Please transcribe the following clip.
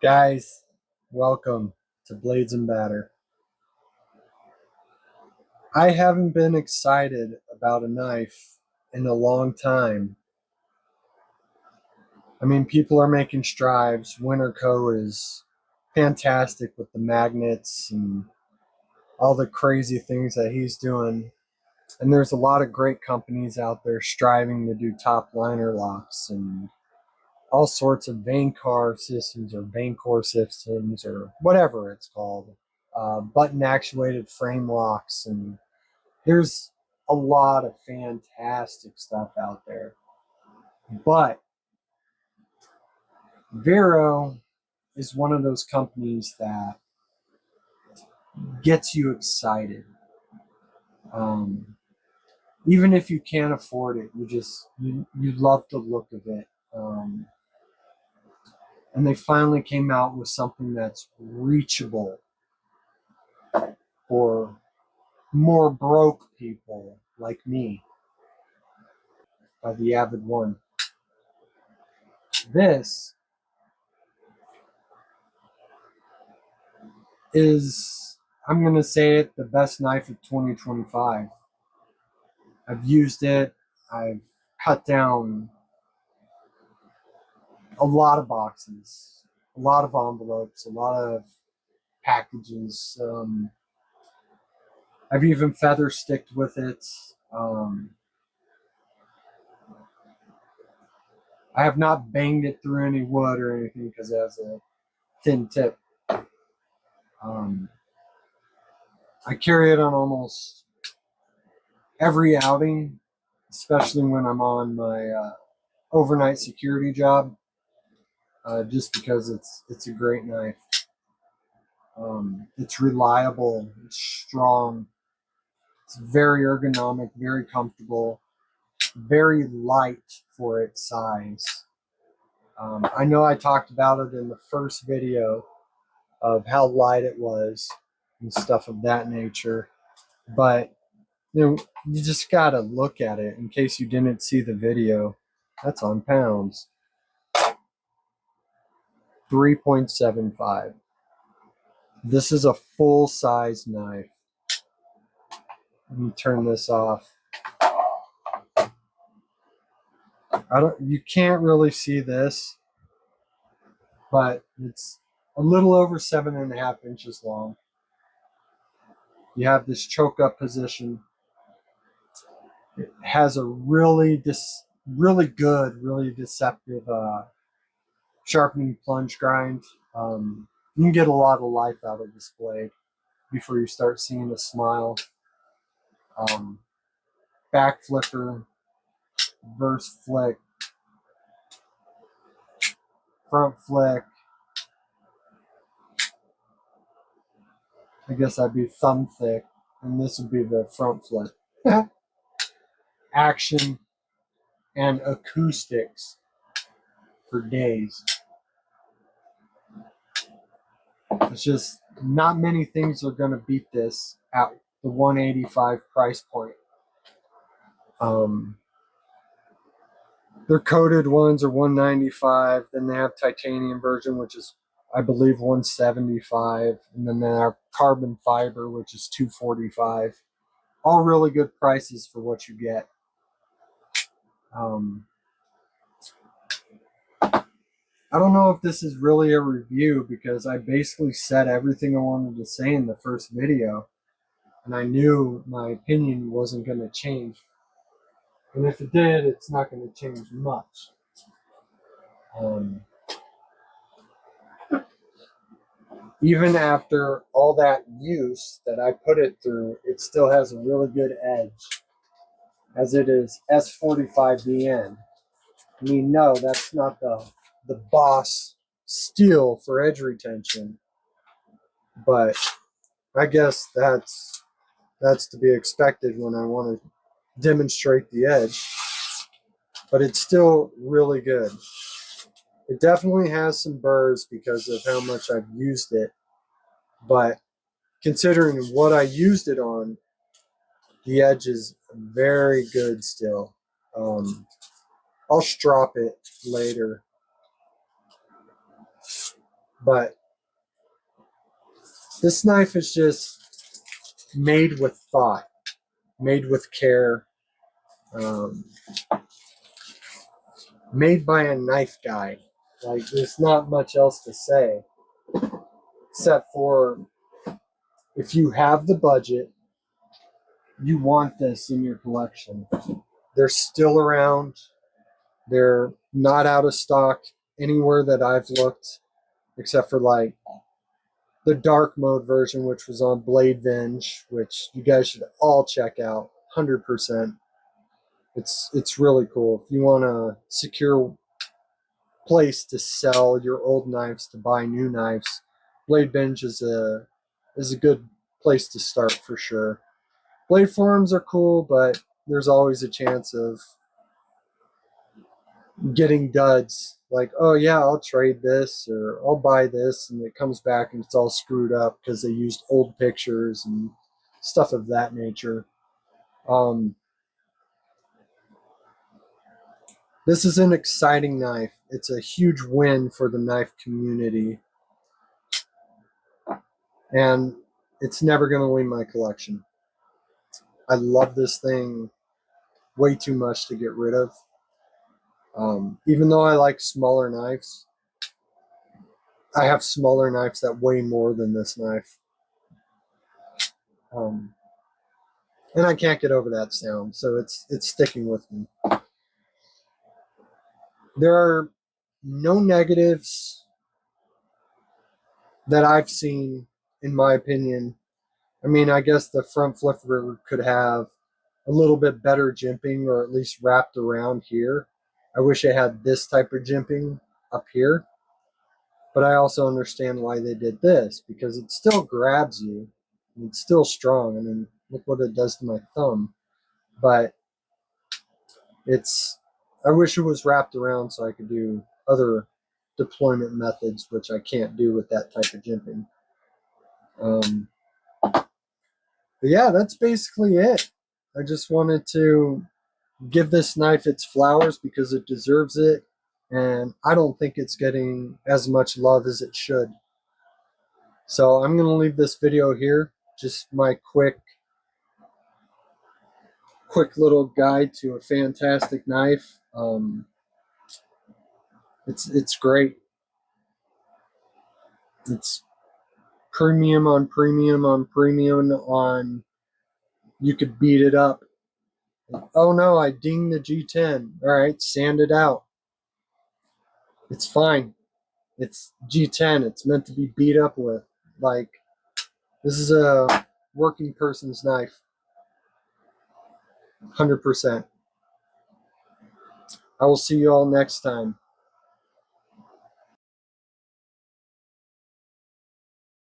Guys, welcome to Blades&Batter. I haven't been excited about a knife in a long time. I mean, people are making strides. Winter Co. is fantastic with the magnets and all the crazy things that he's doing. And there's a lot of great companies out there striving to do top liner locks and all sorts of vein car systems or vein core systems or whatever it's called. Button actuated frame locks, and there's a lot of fantastic stuff out there. But Vero is one of those companies that gets you excited. Even if you can't afford it, you love the look of it. And they finally came out with something that's reachable for more broke people like me, by the Avid One. This is, I'm going to say it, the best knife of 2025. I've used it. I've cut down a lot of boxes, a lot of envelopes, a lot of packages. I've even feather sticked with it. I have not banged it through any wood or anything because it has a thin tip. I carry it on almost every outing, especially when I'm on my overnight security job, just because it's a great knife. It's reliable, it's strong, it's very ergonomic, very comfortable, very light for its size. I know I talked about it in the first video of how light it was and stuff of that nature, but you just gotta look at it in case you didn't see the video. That's on pounds. 3.75. This is a full-size knife. Let me turn this off. You can't really see this, but it's a little over 7.5 inches long. You have this choke up position. It has a really good, really deceptive sharpening plunge grind. You can get a lot of life out of this blade before you start seeing a smile. Back flicker, reverse flick, front flick. I guess that'd be thumb thick, and this would be the front flick. Action and acoustics for days. It's just not many things are going to beat this at the 185 price point. Their coated ones are 195. Then they have titanium version, which is, I believe, 175, and then they have carbon fiber, which is 245. All really good prices for what you get. I don't know if this is really a review because I basically said everything I wanted to say in the first video, and I knew my opinion wasn't going to change. And if it did, it's not going to change much. Even after all that use that I put it through, it still has a really good edge, as it is S45VN. I mean, no, that's not the boss steel for edge retention, but I guess that's to be expected when I want to demonstrate the edge. But it's still really good. It definitely has some burrs because of how much I've used it, but considering what I used it on, the edge is very good still. I'll strop it later. But this knife is just made with thought, made with care, um, made by a knife guy. Like, there's not much else to say, except for if you have the budget, you want this in your collection. They're still around. They're not out of stock anywhere that I've looked, except for like the dark mode version, which was on Blade Venge, which you guys should all check out. 100%. It's really cool. If you want a secure place to sell your old knives, to buy new knives, Blade Venge is a good place to start for sure. Blade forums are cool, but there's always a chance of getting duds. Like, oh yeah, I'll trade this or I'll buy this, and it comes back and it's all screwed up because they used old pictures and stuff of that nature. This is an exciting knife. It's a huge win for the knife community, and it's never going to leave my collection. I love this thing way too much to get rid of. Even though I like smaller knives, I have smaller knives that weigh more than this knife. And I can't get over that sound, so it's sticking with me. There are no negatives that I've seen, in my opinion. I mean, I guess the front flipper could have a little bit better jimping, or at least wrapped around here. I wish it had this type of jimping up here. But I also understand why they did this, because it still grabs you. And it's still strong. I mean, look what it does to my thumb. But I wish it was wrapped around so I could do other deployment methods, which I can't do with that type of jimping. But yeah, that's basically it. I just wanted to give this knife its flowers because it deserves it, and I don't think it's getting as much love as it should. So I'm going to leave this video here, just my quick little guide to a fantastic knife. It's great. It's premium on premium on premium on. You could beat it up. Oh no, I dinged the G10. All right, sand it out. It's fine. It's G10. It's meant to be beat up with. Like, this is a working person's knife. 100%. I will see you all next time.